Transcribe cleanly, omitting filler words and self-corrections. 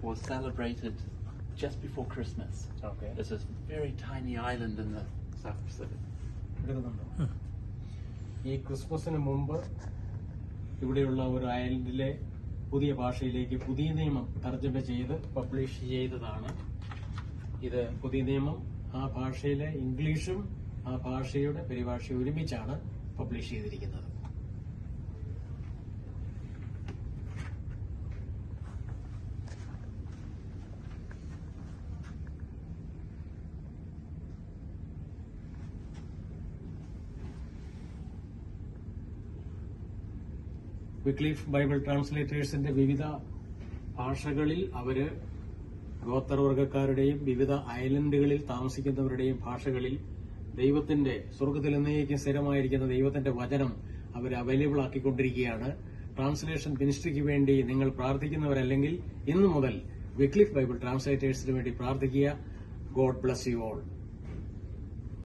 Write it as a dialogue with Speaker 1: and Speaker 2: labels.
Speaker 1: was celebrated just before Christmas.
Speaker 2: Okay.
Speaker 1: It's a very tiny island in the South Pacific.
Speaker 2: ഈ ക്രിസ്മസിന് മുമ്പ് ഇവിടെയുള്ള ഒരു ഐലൻഡിലെ പുതിയ ഭാഷയിലേക്ക് പുതിയ നിയമം തർജ്ജമ ചെയ്ത് പബ്ലിഷ് ചെയ്തതാണ്. ഇത് പുതിയ നിയമം ആ ഭാഷയിലെ ഇംഗ്ലീഷും ആ ഭാഷയുടെ പരിഭാഷയും ഒരുമിച്ചാണ് പബ്ലിഷ് ചെയ്തിരിക്കുന്നത്. വിക്ലിഫ് ബൈബിൾ ട്രാൻസ്ലേറ്റേഴ്സിന്റെ വിവിധ ഭാഷകളിൽ അവര് ഗോത്രവർഗക്കാരുടെയും വിവിധ ഐലൻഡുകളിൽ താമസിക്കുന്നവരുടെയും ഭാഷകളിൽ ദൈവത്തിന്റെ സ്വർഗത്തിൽ എന്നേക്കും സ്ഥിരമായിരിക്കുന്ന ദൈവത്തിന്റെ വചനം അവർ അവൈലബിൾ ആക്കിക്കൊണ്ടിരിക്കുകയാണ്. ട്രാൻസ്ലേഷൻ മിനിസ്ട്രിക്ക് വേണ്ടി നിങ്ങൾ പ്രാർത്ഥിക്കുന്നവരല്ലെങ്കിൽ ഇന്നു മുതൽ വിക്ലിഫ് ബൈബിൾ ട്രാൻസ്ലേറ്റേഴ്സിന് വേണ്ടി പ്രാർത്ഥിക്കുക. God bless you all.